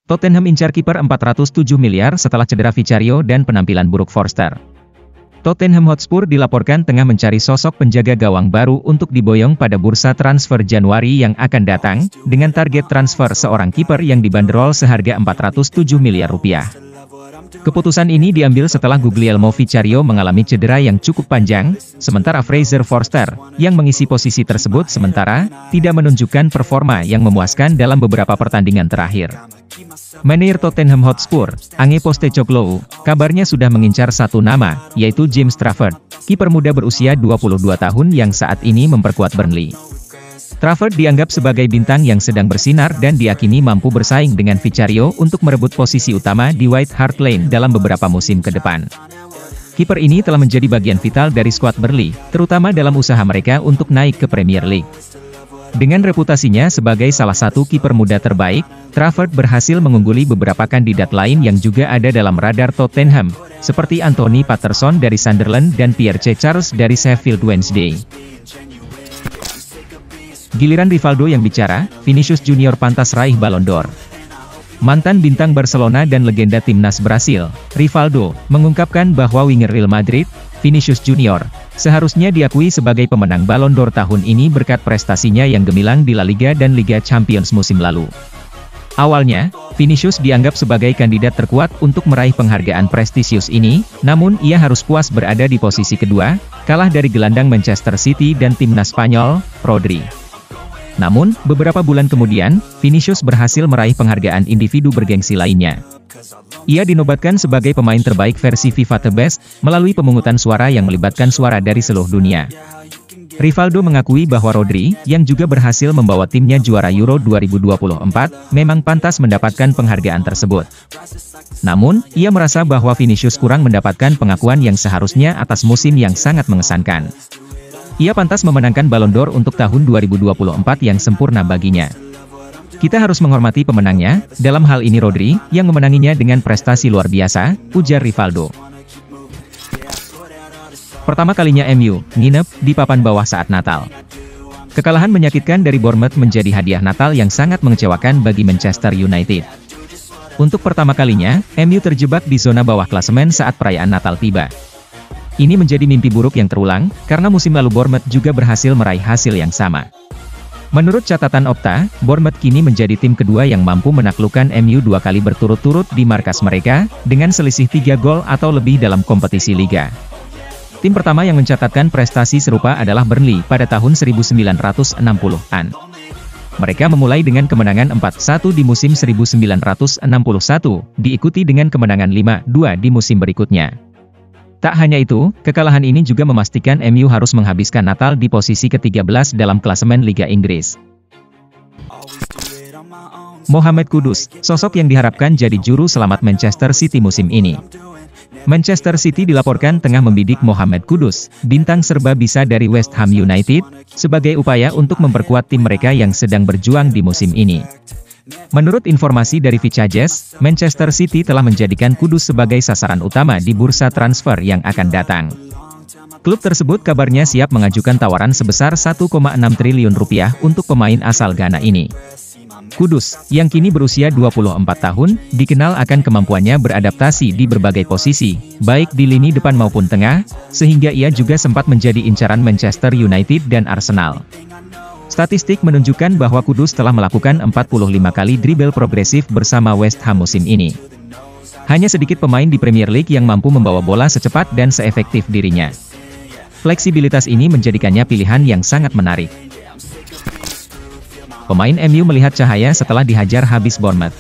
Tottenham incar kiper 407 miliar setelah cedera Vicario dan penampilan buruk Forster. Tottenham Hotspur dilaporkan tengah mencari sosok penjaga gawang baru untuk diboyong pada bursa transfer Januari yang akan datang, dengan target transfer seorang kiper yang dibanderol seharga 407 miliar rupiah. Keputusan ini diambil setelah Guglielmo Vicario mengalami cedera yang cukup panjang, sementara Fraser Forster, yang mengisi posisi tersebut sementara, tidak menunjukkan performa yang memuaskan dalam beberapa pertandingan terakhir. Manajer Tottenham Hotspur, Ange Postecoglou, kabarnya sudah mengincar satu nama, yaitu James Trafford, kiper muda berusia 22 tahun yang saat ini memperkuat Burnley. Trafford dianggap sebagai bintang yang sedang bersinar dan diyakini mampu bersaing dengan Vicario untuk merebut posisi utama di White Hart Lane dalam beberapa musim ke depan. Kiper ini telah menjadi bagian vital dari skuad Burnley, terutama dalam usaha mereka untuk naik ke Premier League. Dengan reputasinya sebagai salah satu kiper muda terbaik, Trafford berhasil mengungguli beberapa kandidat lain yang juga ada dalam radar Tottenham, seperti Anthony Patterson dari Sunderland dan Pierre Charles dari Sheffield Wednesday. Giliran Rivaldo yang bicara, Vinicius Junior pantas raih Ballon d'Or. Mantan bintang Barcelona dan legenda timnas Brasil, Rivaldo, mengungkapkan bahwa winger Real Madrid, Vinicius Junior, seharusnya diakui sebagai pemenang Ballon d'Or tahun ini berkat prestasinya yang gemilang di La Liga dan Liga Champions musim lalu. Awalnya, Vinicius dianggap sebagai kandidat terkuat untuk meraih penghargaan prestisius ini, namun ia harus puas berada di posisi kedua, kalah dari gelandang Manchester City dan timnas Spanyol, Rodri. Namun, beberapa bulan kemudian, Vinicius berhasil meraih penghargaan individu bergengsi lainnya. Ia dinobatkan sebagai pemain terbaik versi FIFA The Best, melalui pemungutan suara yang melibatkan suara dari seluruh dunia. Rivaldo mengakui bahwa Rodri, yang juga berhasil membawa timnya juara Euro 2024, memang pantas mendapatkan penghargaan tersebut. Namun, ia merasa bahwa Vinicius kurang mendapatkan pengakuan yang seharusnya atas musim yang sangat mengesankan. Ia pantas memenangkan Ballon d'Or untuk tahun 2024 yang sempurna baginya. Kita harus menghormati pemenangnya, dalam hal ini Rodri, yang memenanginya dengan prestasi luar biasa, ujar Rivaldo. Pertama kalinya MU nginep di papan bawah saat Natal. Kekalahan menyakitkan dari Bournemouth menjadi hadiah Natal yang sangat mengecewakan bagi Manchester United. Untuk pertama kalinya, MU terjebak di zona bawah klasemen saat perayaan Natal tiba. Ini menjadi mimpi buruk yang terulang, karena musim lalu Bournemouth juga berhasil meraih hasil yang sama. Menurut catatan Opta, Bournemouth kini menjadi tim kedua yang mampu menaklukkan MU 2 kali berturut-turut di markas mereka, dengan selisih 3 gol atau lebih dalam kompetisi Liga. Tim pertama yang mencatatkan prestasi serupa adalah Burnley pada tahun 1960-an. Mereka memulai dengan kemenangan 4-1 di musim 1961, diikuti dengan kemenangan 5-2 di musim berikutnya. Tak hanya itu, kekalahan ini juga memastikan MU harus menghabiskan Natal di posisi ke-13 dalam klasemen Liga Inggris. Mohamed Kudus, sosok yang diharapkan jadi juru selamat Manchester City musim ini. Manchester City dilaporkan tengah membidik Mohamed Kudus, bintang serba bisa dari West Ham United, sebagai upaya untuk memperkuat tim mereka yang sedang berjuang di musim ini. Menurut informasi dari Vicajes, Manchester City telah menjadikan Kudus sebagai sasaran utama di bursa transfer yang akan datang. Klub tersebut kabarnya siap mengajukan tawaran sebesar 1,6 triliun rupiah untuk pemain asal Ghana ini. Kudus, yang kini berusia 24 tahun, dikenal akan kemampuannya beradaptasi di berbagai posisi, baik di lini depan maupun tengah, sehingga ia juga sempat menjadi incaran Manchester United dan Arsenal. Statistik menunjukkan bahwa Kudus telah melakukan 45 kali dribble progresif bersama West Ham musim ini. Hanya sedikit pemain di Premier League yang mampu membawa bola secepat dan seefektif dirinya. Fleksibilitas ini menjadikannya pilihan yang sangat menarik. Pemain MU melihat cahaya setelah dihajar habis Bournemouth.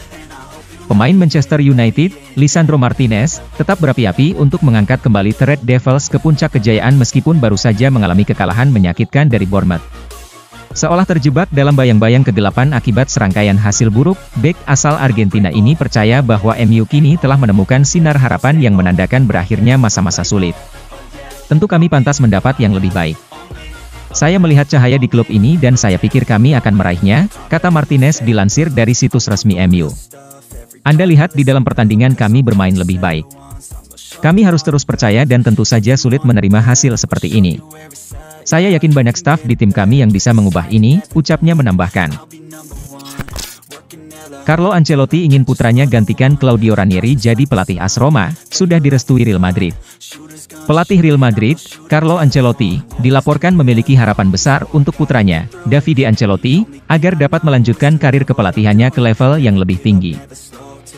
Pemain Manchester United, Lisandro Martinez, tetap berapi-api untuk mengangkat kembali The Red Devils ke puncak kejayaan meskipun baru saja mengalami kekalahan menyakitkan dari Bournemouth. Seolah terjebak dalam bayang-bayang kegelapan akibat serangkaian hasil buruk, bek asal Argentina ini percaya bahwa MU kini telah menemukan sinar harapan yang menandakan berakhirnya masa-masa sulit. Tentu kami pantas mendapat yang lebih baik. Saya melihat cahaya di klub ini dan saya pikir kami akan meraihnya, kata Martinez dilansir dari situs resmi MU. Anda lihat di dalam pertandingan kami bermain lebih baik. Kami harus terus percaya dan tentu saja sulit menerima hasil seperti ini. Saya yakin banyak staf di tim kami yang bisa mengubah ini, ucapnya menambahkan. Carlo Ancelotti ingin putranya gantikan Claudio Ranieri jadi pelatih AS Roma, sudah direstui Real Madrid. Pelatih Real Madrid, Carlo Ancelotti, dilaporkan memiliki harapan besar untuk putranya, Davide Ancelotti, agar dapat melanjutkan karir kepelatihannya ke level yang lebih tinggi.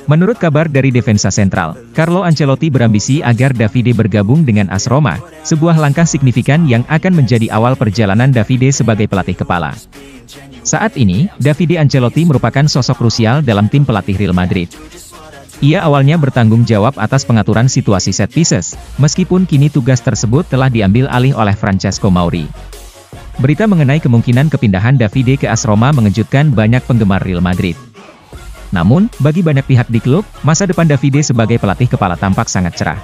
Menurut kabar dari Defensa Central, Carlo Ancelotti berambisi agar Davide bergabung dengan AS Roma, sebuah langkah signifikan yang akan menjadi awal perjalanan Davide sebagai pelatih kepala. Saat ini, Davide Ancelotti merupakan sosok krusial dalam tim pelatih Real Madrid. Ia awalnya bertanggung jawab atas pengaturan situasi set pieces, meskipun kini tugas tersebut telah diambil alih oleh Francesco Mauri. Berita mengenai kemungkinan kepindahan Davide ke AS Roma mengejutkan banyak penggemar Real Madrid. Namun, bagi banyak pihak di klub, masa depan Davide sebagai pelatih kepala tampak sangat cerah.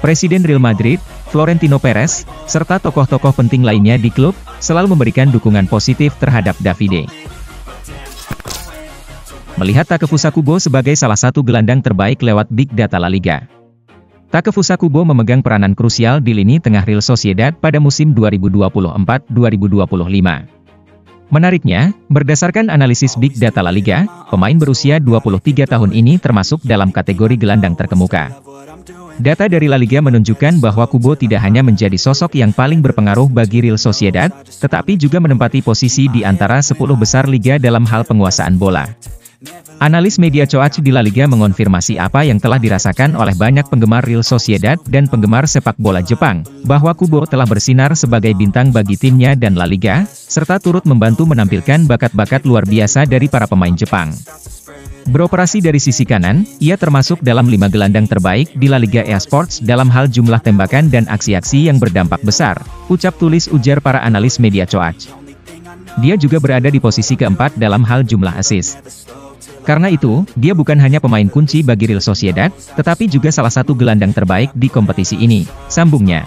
Presiden Real Madrid, Florentino Perez, serta tokoh-tokoh penting lainnya di klub, selalu memberikan dukungan positif terhadap Davide. Melihat Takefusa Kubo sebagai salah satu gelandang terbaik lewat Big Data La Liga. Takefusa Kubo memegang peranan krusial di lini tengah Real Sociedad pada musim 2024-2025. Menariknya, berdasarkan analisis Big Data La Liga, pemain berusia 23 tahun ini termasuk dalam kategori gelandang terkemuka. Data dari La Liga menunjukkan bahwa Kubo tidak hanya menjadi sosok yang paling berpengaruh bagi Real Sociedad, tetapi juga menempati posisi di antara 10 besar liga dalam hal penguasaan bola. Analis media Coach di La Liga mengonfirmasi apa yang telah dirasakan oleh banyak penggemar Real Sociedad dan penggemar sepak bola Jepang, bahwa Kubo telah bersinar sebagai bintang bagi timnya dan La Liga, serta turut membantu menampilkan bakat-bakat luar biasa dari para pemain Jepang. Beroperasi dari sisi kanan, ia termasuk dalam 5 gelandang terbaik di La Liga eSports dalam hal jumlah tembakan dan aksi-aksi yang berdampak besar, ujar para analis media Coach. Dia juga berada di posisi keempat dalam hal jumlah assist. Karena itu, dia bukan hanya pemain kunci bagi Real Sociedad, tetapi juga salah satu gelandang terbaik di kompetisi ini, sambungnya.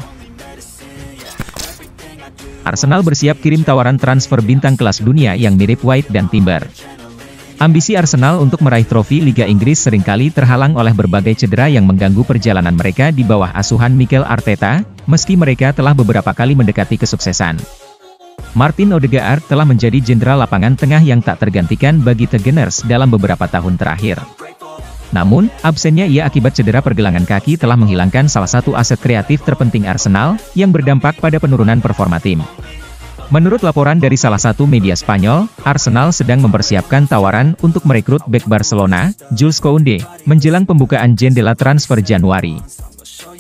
Arsenal bersiap kirim tawaran transfer bintang kelas dunia yang mirip White dan Timber. Ambisi Arsenal untuk meraih trofi Liga Inggris seringkali terhalang oleh berbagai cedera yang mengganggu perjalanan mereka di bawah asuhan Mikel Arteta, meski mereka telah beberapa kali mendekati kesuksesan. Martin Odegaard telah menjadi jenderal lapangan tengah yang tak tergantikan bagi The Gunners dalam beberapa tahun terakhir. Namun, absennya ia akibat cedera pergelangan kaki telah menghilangkan salah satu aset kreatif terpenting Arsenal, yang berdampak pada penurunan performa tim. Menurut laporan dari salah satu media Spanyol, Arsenal sedang mempersiapkan tawaran untuk merekrut bek Barcelona, Jules Koundé, menjelang pembukaan jendela transfer Januari.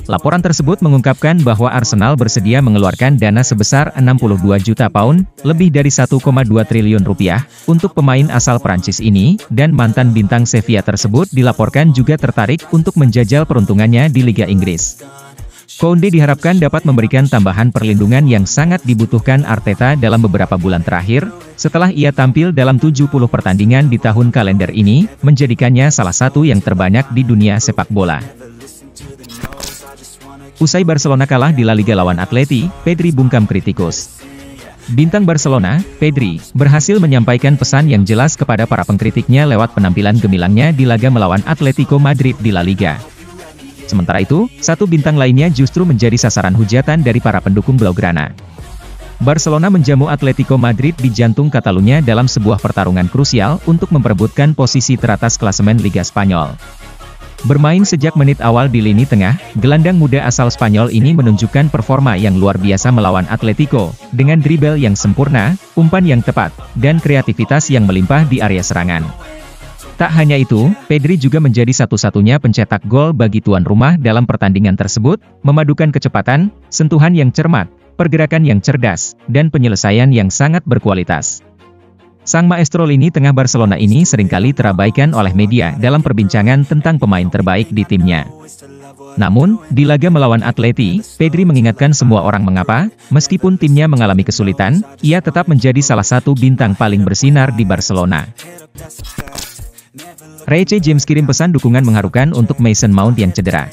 Laporan tersebut mengungkapkan bahwa Arsenal bersedia mengeluarkan dana sebesar 62 juta pound, lebih dari 1,2 triliun rupiah, untuk pemain asal Prancis ini, dan mantan bintang Sevilla tersebut dilaporkan juga tertarik untuk menjajal peruntungannya di Liga Inggris. Koundé diharapkan dapat memberikan tambahan perlindungan yang sangat dibutuhkan Arteta dalam beberapa bulan terakhir, setelah ia tampil dalam 70 pertandingan di tahun kalender ini, menjadikannya salah satu yang terbanyak di dunia sepak bola. Usai Barcelona kalah di La Liga lawan Atleti, Pedri bungkam kritikus. Bintang Barcelona, Pedri, berhasil menyampaikan pesan yang jelas kepada para pengkritiknya lewat penampilan gemilangnya di laga melawan Atletico Madrid di La Liga. Sementara itu, satu bintang lainnya justru menjadi sasaran hujatan dari para pendukung Blaugrana. Barcelona menjamu Atletico Madrid di jantung Catalunya dalam sebuah pertarungan krusial untuk memperebutkan posisi teratas klasemen Liga Spanyol. Bermain sejak menit awal di lini tengah, gelandang muda asal Spanyol ini menunjukkan performa yang luar biasa melawan Atletico, dengan dribble yang sempurna, umpan yang tepat, dan kreativitas yang melimpah di area serangan. Tak hanya itu, Pedri juga menjadi satu-satunya pencetak gol bagi tuan rumah dalam pertandingan tersebut, memadukan kecepatan, sentuhan yang cermat, pergerakan yang cerdas, dan penyelesaian yang sangat berkualitas. Sang maestro lini tengah Barcelona ini seringkali terabaikan oleh media dalam perbincangan tentang pemain terbaik di timnya. Namun, di laga melawan Atleti, Pedri mengingatkan semua orang mengapa, meskipun timnya mengalami kesulitan, ia tetap menjadi salah satu bintang paling bersinar di Barcelona. Reece James kirim pesan dukungan mengharukan untuk Mason Mount yang cedera.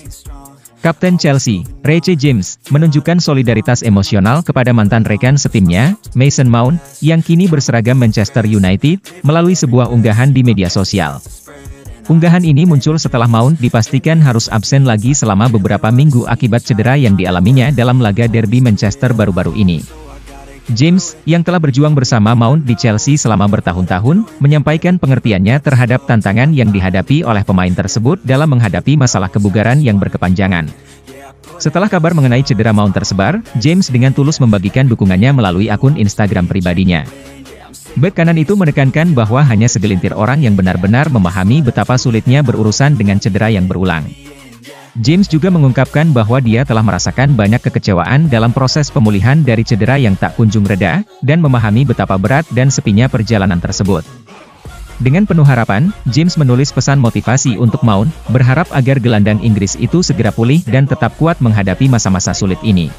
Kapten Chelsea, Reece James, menunjukkan solidaritas emosional kepada mantan rekan setimnya, Mason Mount, yang kini berseragam Manchester United, melalui sebuah unggahan di media sosial. Unggahan ini muncul setelah Mount dipastikan harus absen lagi selama beberapa minggu akibat cedera yang dialaminya dalam laga derby Manchester baru-baru ini. James, yang telah berjuang bersama Mount di Chelsea selama bertahun-tahun, menyampaikan pengertiannya terhadap tantangan yang dihadapi oleh pemain tersebut dalam menghadapi masalah kebugaran yang berkepanjangan. Setelah kabar mengenai cedera Mount tersebar, James dengan tulus membagikan dukungannya melalui akun Instagram pribadinya. Bek kanan itu menekankan bahwa hanya segelintir orang yang benar-benar memahami betapa sulitnya berurusan dengan cedera yang berulang. James juga mengungkapkan bahwa dia telah merasakan banyak kekecewaan dalam proses pemulihan dari cedera yang tak kunjung reda, dan memahami betapa berat dan sepinya perjalanan tersebut. Dengan penuh harapan, James menulis pesan motivasi untuk Mount, berharap agar gelandang Inggris itu segera pulih dan tetap kuat menghadapi masa-masa sulit ini.